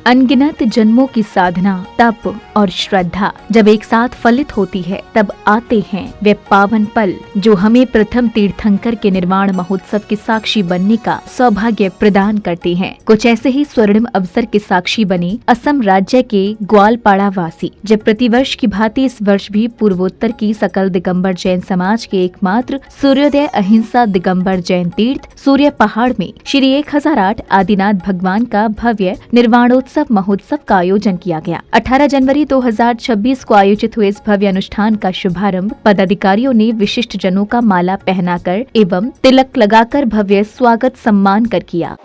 अनगिनत जन्मों की साधना, तप और श्रद्धा जब एक साथ फलित होती है तब आते हैं वे पावन पल जो हमें प्रथम तीर्थंकर के निर्वाण महोत्सव के साक्षी बनने का सौभाग्य प्रदान करते हैं। कुछ ऐसे ही स्वर्णिम अवसर के साक्षी बने असम राज्य के ग्वालपाड़ा वासी, जब प्रतिवर्ष की भांति इस वर्ष भी पूर्वोत्तर की सकल दिगंबर जैन समाज के एकमात्र सूर्योदय अहिंसा दिगंबर जैन तीर्थ सूर्य पहाड़ में श्री 1008 आदिनाथ भगवान का भव्य निर्वाणोत्सव महोत्सव का आयोजन किया गया। 18 जनवरी 2026 को आयोजित हुए इस भव्य अनुष्ठान का शुभारंभ पदाधिकारियों ने विशिष्ट जनों का माला पहनाकर एवं तिलक लगाकर भव्य स्वागत सम्मान कर किया।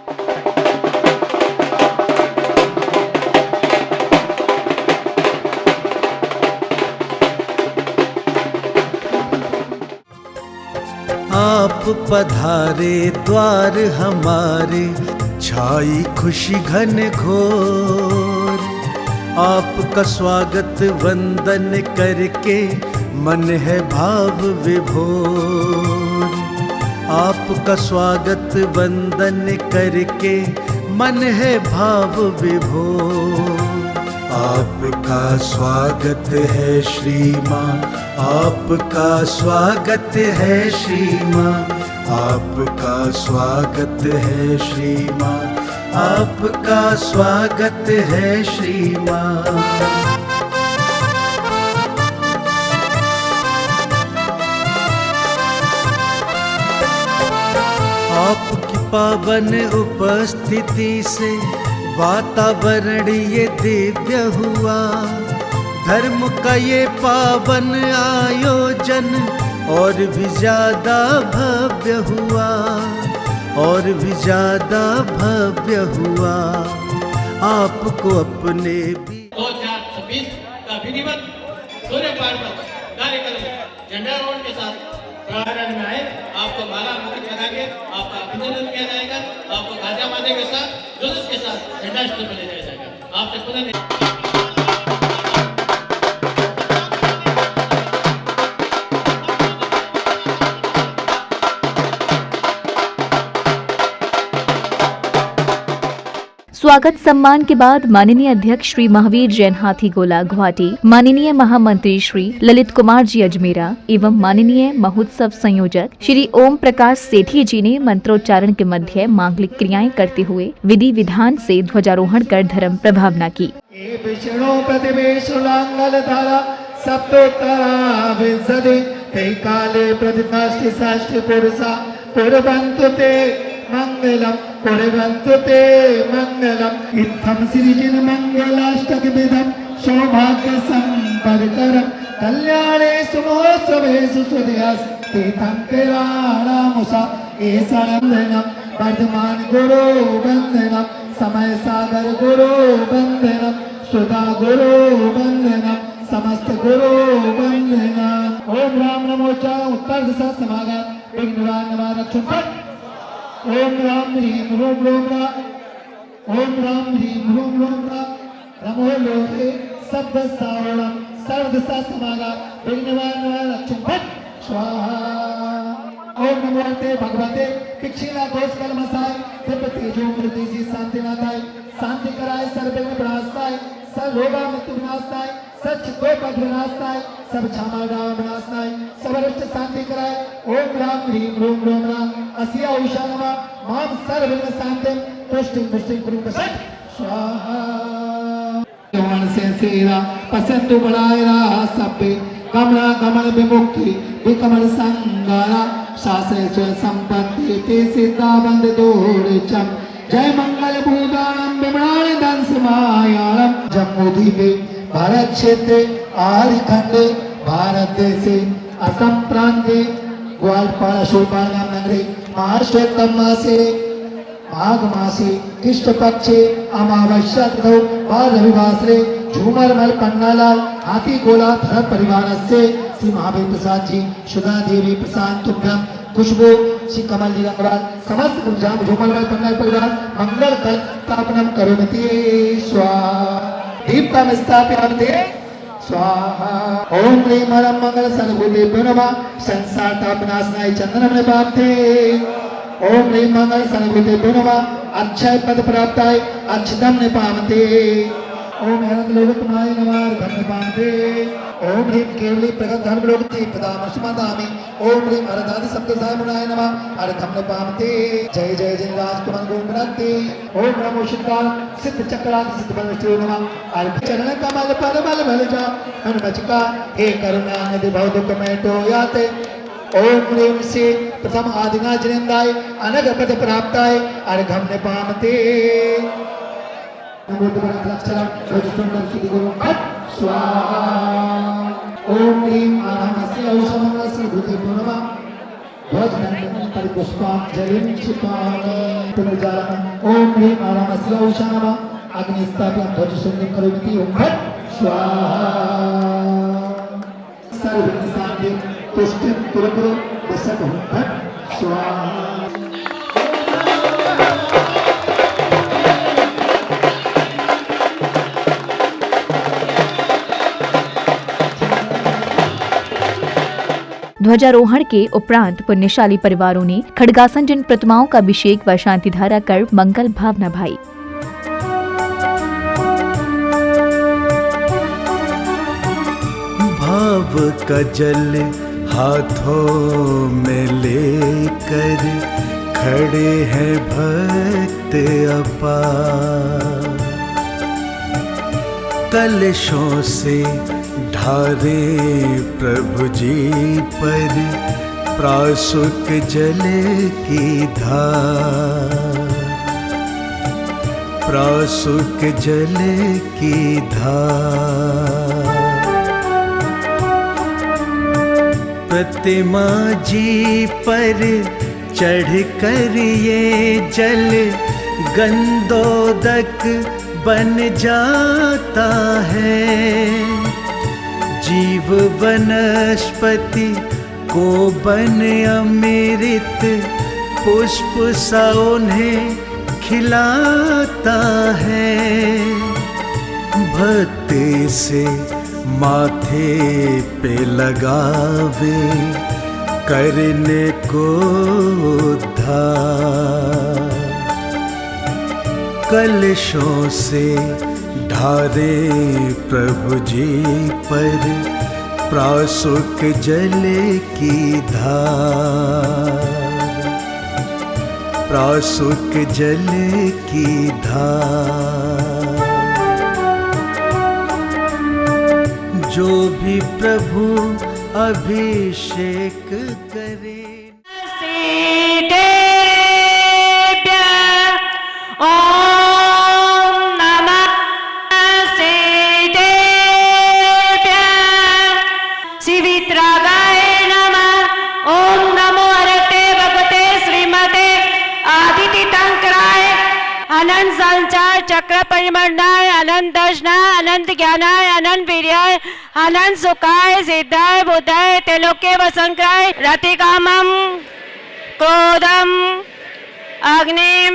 आप पधारे द्वार हमारे, छाई खुशी घन घोर। आपका स्वागत वंदन करके मन है भाव विभोर। आपका स्वागत वंदन करके मन है भाव विभोर। आपका स्वागत है श्रीमान, आपका स्वागत है श्रीमान, आपका स्वागत है श्रीमान, आपका स्वागत है श्रीमान। आपकी पावन उपस्थिति से वातावरण ये दिव्य हुआ। धर्म का ये पावन आयोजन और भी ज्यादा भव्य हुआ, और भी ज्यादा भव्य हुआ। आपको अपने भी 2026 का विधिवत सूर्य पहाड़ पर कार्यक्रम झंडारोहण के साथ प्रारंभ में आए। आपको माला मुकुट लगा के आपका अभिनंदन किया जाएगा। आपको गाजा बाजे के साथ जुलूस के साथ झंडास्थल में ले जाया जाएगा। आपसे पुनः स्वागत सम्मान के बाद माननीय अध्यक्ष श्री महावीर जैन हाथीगोला गुवाहाटी, माननीय महामंत्री श्री ललित कुमार जी अजमेरा एवं माननीय महोत्सव संयोजक श्री ओम प्रकाश सेठी जी ने मंत्रोच्चारण के मध्य मांगलिक क्रियाएं करते हुए विधि विधान से ध्वजारोहण कर धर्म प्रभावना की। मंगलम कुर्वन्तु ते मंगलम। इत्थं सिरिजिन मंगलाष्टकविधं सौभाग्य संपदकरं कल्याणे सुमहोत्सवेषु सुधीयस्तेथं किराणामुषा एषणं वर्धमान गुरु वंदनम, समय सागर गुरु वंदनम, सुधा गुरु वंदनम, समस्त गुरु वंदनम। ओम राम नमो च उत्तर दिशा समागत विघ्न निवारक। ओम राम ह्रीं ह्रूं ह्रूं रा, ओम राम ह्रीं ह्रूं ह्रूं रा, नमो लोके शब्द सावरणम सर्वदिशा समागत विघ्नवारक्षं फट् स्वाहा। ओम नमो ते भगवते पिक्षिला दोष कलमसाय दिव्य तेजो मृतिसी शांतिनाथाय, शांति कराय सर्वविघ्न विनाशाय, सर्व रोगा मृत्यु विनाशाय, सच को पद विनाशाय, सब क्षमा गाव विनाशाय, सब अरिष्ट शांति कराय। ओम राम ह्रीं ह्रूं ह्रूं राम असिया उषा नमः माम सर्वविघ्न शांतिं तुष्टिं पुष्टिं कुरु वसत् स्वाहा। मन से सेरा पसंतु बढ़ायरा सभ्य कमला कमल विमुक्ति विकमल संगारा शास्त्र स्व संपत्ति ते सिद्धा बंद दोड़चम। जय मंगल भूदानम विमणान दंस मायालम। जम्मू द्वीपे भारत क्षेत्र आर्य खंडे भारत देशे असम प्रांते ग्वालपाड़ा शोभानाम नगरे महाराष्ट्रोत्तम मासे माघ मासे कृष्ण पक्षे अमावस्या तिथौ रविवासरे झूमरमल पन्नालाल हाथीगोला भरत परिवारस्य श्री महावीर प्रसाद जी, सुधा देवी प्रसाद तुभ्यं, खुशबू श्री कमल जी गंगवाल समस्त गुंजाम झूमरमल पन्नाल परिवार मंगल कल स्थापनम करोमि स्वाहा। दीप्तम स्थापयामि स्वाहा। ओम ह्रीं परम मंगल सर्वभूतेभ्यो नमः। संसार ताप विनाशनाय चंद्रमणि प्राप्ते। ओम ह्रीं मंगल सर्वभूतेभ्यो नमः। अक्षय पद प्राप्ताय अक्षतम निपामते ओम अनंत लोकमाय नमः अर्घम निपामते ओम ह्रीं केवली प्रगत धर्म लोकते पदामसुमदामि ओम ह्रीं अरदादि सप्त सामुनाय नमः अर्घम निपामते जय जय जय राजकुमार गोविंदते ओम नमो शिवाय सिद्ध चक्रादि सिद्ध बलस्ते नमः अर्घ चरण कमल पर बल बल जा मन बचका हे करुणा निधि भव दुख मेटो याते ओम ह्रीं से प्रथम आदिना जिनेन्द्राय अनग पद प्राप्ताय अर्घम निपामते नमो तमोक्षरम रजसुंदर सिद्धि गुरु फट स्वाहा ओम ह्रीं आनमस्य औषधमस्य भूते नमः ध्वजनंदन परिपुष्पांजलिं क्षिपामि पुनर्जालम ओम ह्रीं आनमस्य औषधम अग्निस्थाप्यं ध्वजसुंदरं करोमि ओम फट स्वाहा सर्वसाधि तुष्टि पुरपुर बसत ओम फट स्वाहा ध्वजारोहण के उपरांत पुण्यशाली परिवारों ने खड्गासन जिन प्रतिमाओं का अभिषेक व शांति धारा कर मंगल भावना भाई। भाव का जल हाथों में लेकर खड़े हैं भक्त अपार, कलशों से ढारे प्रभु जी पर प्रासुक जल की धार, प्रासुक जल की धार। प्रतिमा जी पर चढ़कर ये जल गंधोदक बन जाता है, जीव वनस्पति को बन अमृत पुष्प सा उन्हें खिलाता है। भक्ति से माथे पे लगावे करने को उद्धार, कलशों से ढारे प्रभु जी पर प्रासुक जल की धार, प्रासुक जल की धार। जो भी प्रभु अभिषेक करे अनंत संचार चक्र परिमंडलाय अनंत दर्शनाय अनंत ज्ञानाय अनंत वीर्याय अनंत सुखाय सिद्धाय बुद्धाय त्रिलोक्य वसंक्राय रतिकामं क्रोधम अग्निम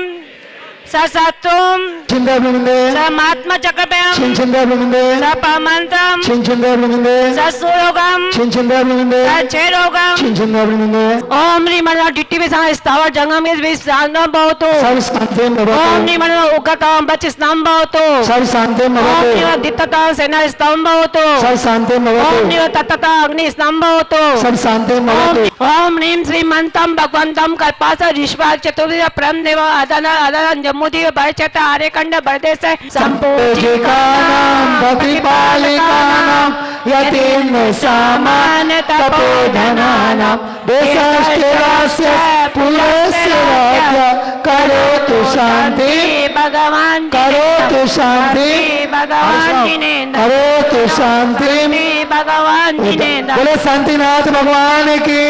ससत्वम समात्म चक्रपयम सपमंत्रम ससुरोगम सचेरोगम ओम ह्रीमणो डिट्टि विसा स्थावर जंगम इस विस्तारम भवतु ओम ह्रीमणो उग्रताम बच स्तंभ भवतु ओम ह्रीमणो दित्तता सेना स्तंभ भवतु ओम ह्रीमणो तत्तता अग्नि स्तंभ भवतु ओम ह्रीम श्रीमंतम भगवंतम कल्पास ऋषभा चतुर्विध परम देव आदान आदान जम्मुदीव भयचत आर्यखंड बरदेश संपूजिकानां भक्तिपालिकानां यतीन्द्र सामान तपोधनानां देशस्य पुरस्य राज्य करोतु शांति भगवान करोतु शांति भगवान जिनेन्द्र करोतु शांति भगवान जिनेन्द्र। बोले शांतिनाथ भगवान की,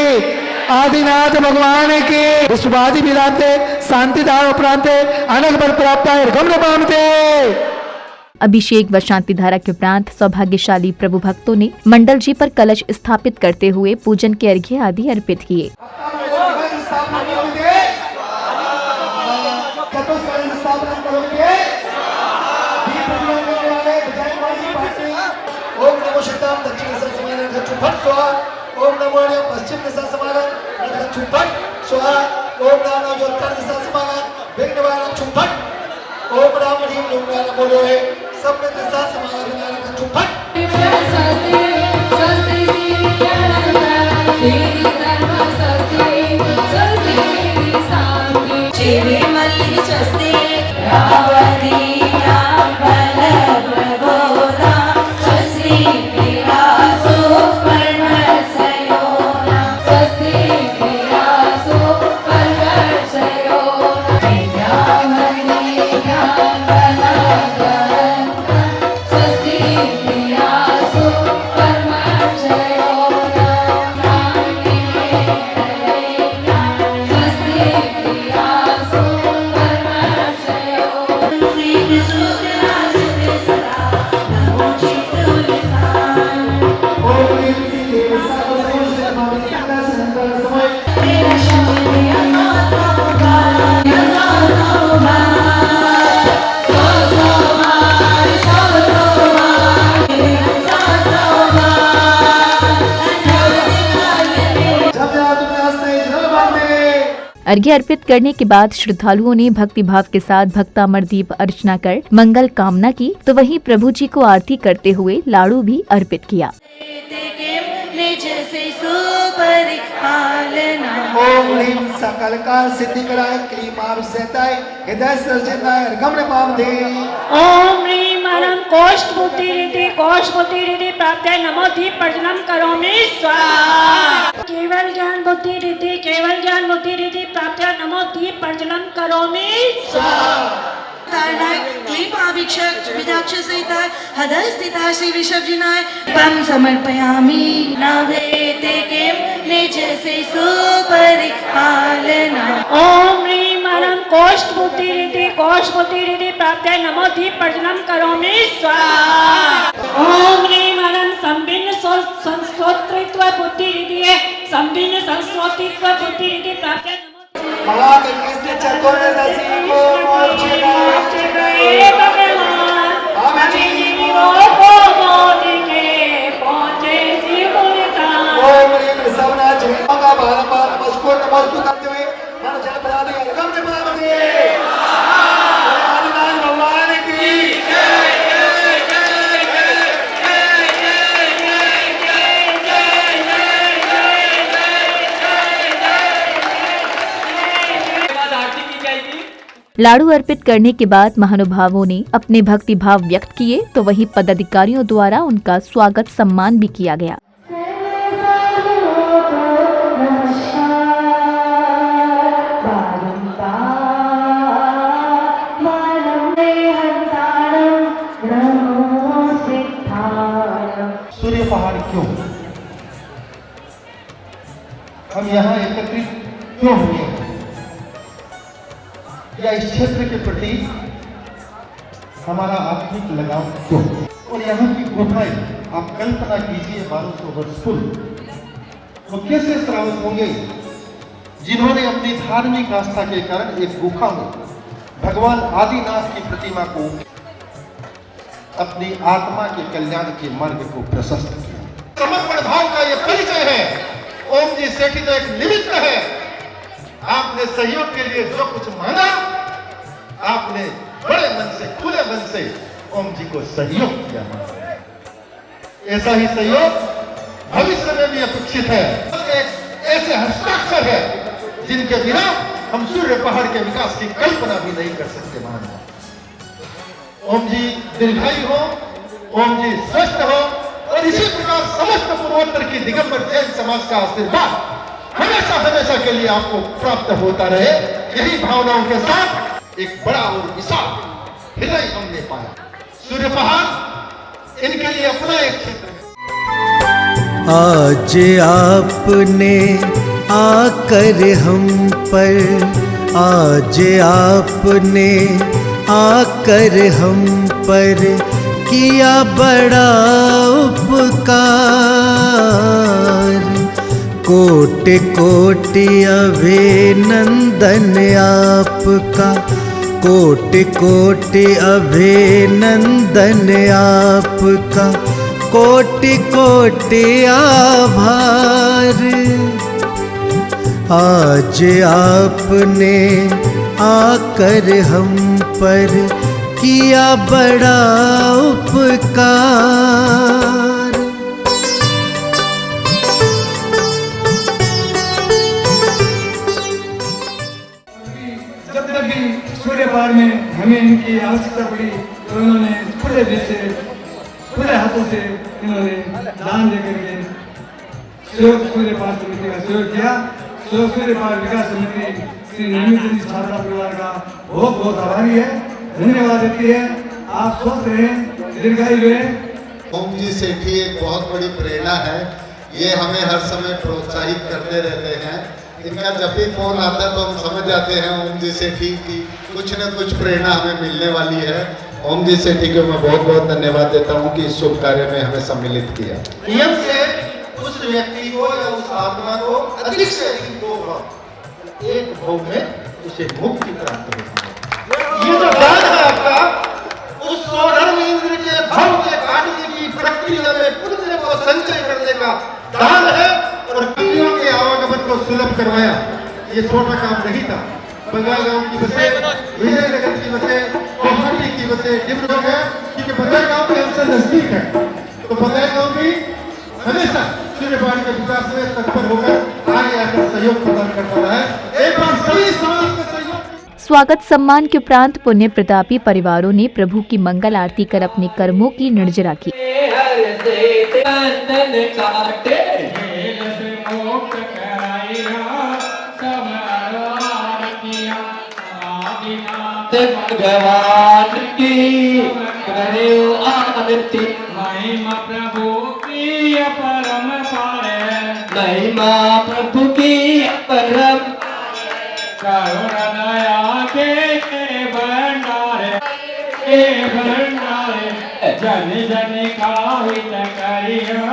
आदिनाथ भगवान की। विश्वादि विराते शांतिदार उपरांते अनग बल प्राप्त गम्य पामते। अभिषेक व शांति धारा के उपरांत सौभाग्यशाली प्रभु भक्तों ने मंडल जी पर कलश स्थापित करते हुए पूजन के अर्घ्य आदि अर्पित किए। ओम नमो शिवाय दक्षिण दिशा समाधान गच्छु फट स्वाहा ओम नमो पश्चिम दिशा समाधान गच्छु फट स्वाहा ओम नमो जो उत्तर दिशा समाधान विघ्न निवारणं चुपट ओम राम ह्रीम लुंगारा बोलो है सब में दिशा समाधान का चुपट अर्घ्य अर्पित करने के बाद श्रद्धालुओं ने भक्ति भाव के साथ भक्तामर दीप अर्चना कर मंगल कामना की, तो वहीं प्रभु जी को आरती करते हुए लाड़ू भी अर्पित किया। ओम ह्रीम सकल काल सिद्धि कराय क्लीमार सहताय हृदय सर्जनाय अर्घम पाम दे ओम ह्रीम अनम कोष्ठ बुद्धि रिद्धि प्राप्त नमो दीप प्रज्वलम करोमि स्वाहा केवल ज्ञान बुद्धि रिद्धि प्राप्त नमो दीप प्रज्वलम करोमि स्वाहा क्लीपाभिषेक विदाक्ष सहिता हृदय स्थिता श्री विषवजिनाय पम समर्पयामि नवेते केम निज से सुपरिपालना ओम ह्रीम अनम कोष्ठ बुद्धि रिद्धि प्राप्त नमो दीप प्रज्वलम करोमि स्वाहा ओम ह्रीम अनम संभिन्न संस्तोत्रित्व बुद्धि रिद्धि प्राप्त महाग कृष्ण चतुर्थ दशी को मोक्षदा ओम ह्रीम सवना जयंगा बारंबार नमस्कुर करते हुए मन जल बना दे अर्घम से बना दे आदिनाथ भगवान की लाड़ू अर्पित करने के बाद महानुभावों ने अपने भक्ति भाव व्यक्त किए, तो वहीं पदाधिकारियों द्वारा उनका स्वागत सम्मान भी किया गया। सूर्य पहाड़ क्यों, हम यहाँ एकत्रित क्यों हुए, या इस क्षेत्र के प्रति हमारा आत्मिक लगाव क्यों, और यहाँ की गुफाएं आप कल्पना कीजिए 1200 वर्ष पूर्व वो कैसे श्रावक होंगे जिन्होंने अपनी धार्मिक आस्था के कारण एक गुफा में भगवान आदिनाथ की प्रतिमा को अपनी आत्मा के कल्याण के मार्ग को प्रशस्त किया। समर्पण भाव का ये परिचय है। ओम जी सेठी तो एक निमित्त है। आपने सहयोग के लिए जो कुछ मांगा, आपने बड़े मन से खुले मन से ओम जी को सहयोग किया। ऐसा ही सहयोग भविष्य में भी अपेक्षित है। एक ऐसे हस्ताक्षर है जिनके बिना हम सूर्य पहाड़ के विकास की कल्पना भी नहीं कर सकते। महान ओम जी दीर्घायु हो, ओम जी स्वस्थ हो, और इसी प्रकार समस्त पूर्वोत्तर की दिगंबर जैन समाज का आशीर्वाद हमेशा हमेशा के लिए आपको प्राप्त होता रहे। यही भावनाओं के साथ एक बड़ा और विशाल हृदय हमने पाया। सूर्य पहाड़ इनके लिए अपना एक क्षेत्र है। आज आपने आकर हम पर, आज आपने आकर हम पर किया बड़ा उपकार। कोटि कोटि अभिनंदन आपका, कोटि कोटि अभिनंदन आपका, कोटि कोटि आभार। आज आपने आकर हम पर किया बड़ा उपकार। जब जब भी सूर्य पहाड़ में हमें इनकी आवश्यकता पड़ी तो इन्होंने खुले दिल से, खुले हाथों से इन्होंने दान देकर के सूर्य पहाड़ समिति का सहयोग किया। सूर्य पहाड़ विकास समिति श्री नमित जी छात्रा परिवार का बहुत बहुत आभारी है, धन्यवाद देती है। आप स्वस्थ रहें, दीर्घायु रहें। ओम जी सेठी एक बहुत बड़ी प्रेरणा है, ये हमें हर समय प्रोत्साहित करते रहते हैं। इनका जब भी फोन आता है तो हम समझ जाते हैं ओम जी सेठी की कुछ न कुछ प्रेरणा हमें मिलने वाली है। ओम जी सेठी को मैं बहुत बहुत धन्यवाद देता हूँ कि इस शुभ कार्य में हमें सम्मिलित किया। नियम से उस व्यक्ति को या उस आत्मा को अधिक से अधिक 2 भाव, एक भाव में उसे मुक्ति प्राप्त होती है। ये जो दान है आपका, उस स्वधर्म इंद्र के भाव के काटने की प्रक्रिया में पुण्य को संचय करने का दान है और पीढ़ियों के आवागमन को सुलभ करवाया। ये छोटा काम नहीं था। बंगाल गांव की बसें, विजयनगर की बसें, गुवाहाटी की बसें, डिब्रूगढ़ है, क्योंकि बंगाल गांव भी हमसे नजदीक है, तो बंगाल गांव भी हमेशा सूर्य पहाड़ के विकास में तत्पर होकर आगे आकर सहयोग प्रदान करता रहा है। एक बार सभी समाज का सहयोग। स्वागत सम्मान के उपरांत पुण्य प्रतापी परिवारों ने प्रभु की मंगल आरती कर अपने कर्मों की निर्जरा की। भगवान की करे आरती, महिमा प्रभु की परम पारे, महिमा प्रभु की परम करुणा दया के भंडारे, जन जन का हित करियो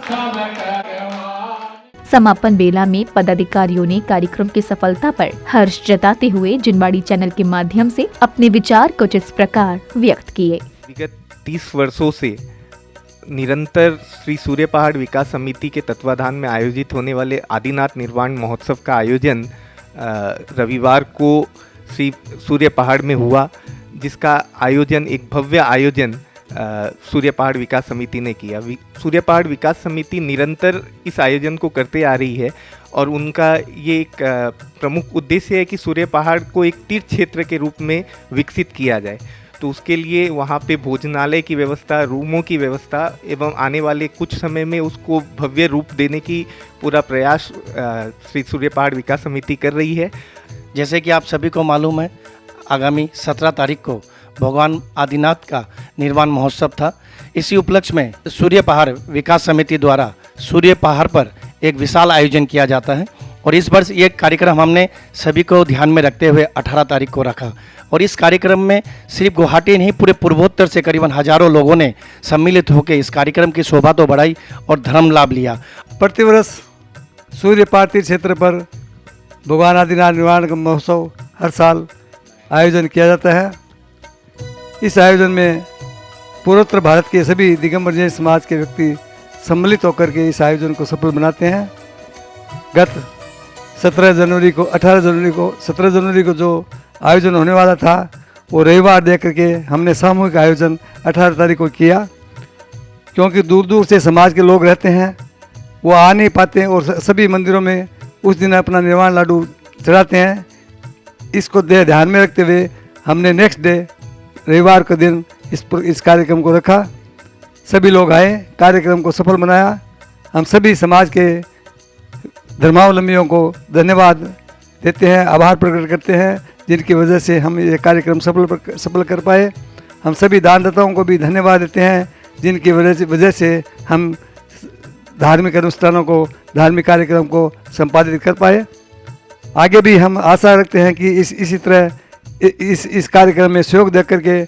सब करवा। समापन बेला में पदाधिकारियों ने कार्यक्रम की सफलता पर हर्ष जताते हुए जिनवाड़ी चैनल के माध्यम से अपने विचार कुछ इस प्रकार व्यक्त किए। विगत 30 वर्षों से निरंतर श्री सूर्य पहाड़ विकास समिति के तत्वाधान में आयोजित होने वाले आदिनाथ निर्वाण महोत्सव का आयोजन रविवार को श्री सूर्य पहाड़ में हुआ, जिसका आयोजन एक भव्य आयोजन सूर्य पहाड़ विकास समिति ने किया। सूर्य पहाड़ विकास समिति निरंतर इस आयोजन को करते आ रही है और उनका ये एक प्रमुख उद्देश्य है कि सूर्य पहाड़ को एक तीर्थ क्षेत्र के रूप में विकसित किया जाए। तो उसके लिए वहाँ पे भोजनालय की व्यवस्था, रूमों की व्यवस्था एवं आने वाले कुछ समय में उसको भव्य रूप देने की पूरा प्रयास श्री सूर्य पहाड़ विकास समिति कर रही है। जैसे कि आप सभी को मालूम है, आगामी 17 तारीख को भगवान आदिनाथ का निर्वाण महोत्सव था। इसी उपलक्ष्य में सूर्य पहाड़ विकास समिति द्वारा सूर्य पहाड़ पर एक विशाल आयोजन किया जाता है और इस वर्ष ये कार्यक्रम हमने सभी को ध्यान में रखते हुए 18 तारीख को रखा और इस कार्यक्रम में सिर्फ गुवाहाटी नहीं, पूरे पूर्वोत्तर से करीबन हजारों लोगों ने सम्मिलित होकर इस कार्यक्रम की शोभा तो बढ़ाई और धर्म लाभ लिया। प्रतिवर्ष सूर्य पहाड़ तीर्थ क्षेत्र पर भगवान आदिनाथ निर्वाण महोत्सव हर साल आयोजन किया जाता है। इस आयोजन में पूर्वोत्तर भारत के सभी दिगंबर जैन समाज के व्यक्ति सम्मिलित होकर के इस आयोजन को सफल बनाते हैं। गत 17 जनवरी को जो आयोजन होने वाला था वो रविवार देख करके हमने सामूहिक आयोजन 18 तारीख को किया, क्योंकि दूर दूर से समाज के लोग रहते हैं, वो आ नहीं पाते और सभी मंदिरों में उस दिन अपना निर्वाण लाडू चढ़ाते हैं। इसको ध्यान में रखते हुए हमने नेक्स्ट डे रविवार के दिन इस कार्यक्रम को रखा। सभी लोग आए, कार्यक्रम को सफल बनाया। हम सभी समाज के धर्मावलंबियों को धन्यवाद देते हैं, आभार प्रकट करते हैं, जिनकी वजह से हम ये कार्यक्रम सफल कर पाए। हम सभी दानदाताओं को भी धन्यवाद देते हैं, जिनकी वजह से हम धार्मिक अनुष्ठानों को, धार्मिक कार्यक्रम को संपादित कर पाए। आगे भी हम आशा रखते हैं कि इसी तरह इस कार्यक्रम में सहयोग देख करके,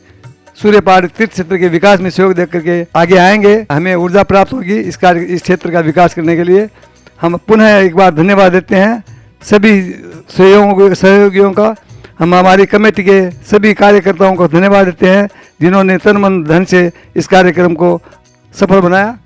सूर्य पहाड़ तीर्थ क्षेत्र के विकास में सहयोग देख करके आगे आएंगे। हमें ऊर्जा प्राप्त होगी इस क्षेत्र का विकास करने के लिए। हम पुनः एक बार धन्यवाद देते हैं सभी सहयोगियों का। हम हमारी कमेटी के सभी कार्यकर्ताओं को धन्यवाद देते हैं, जिन्होंने तन मन धन से इस कार्यक्रम को सफल बनाया।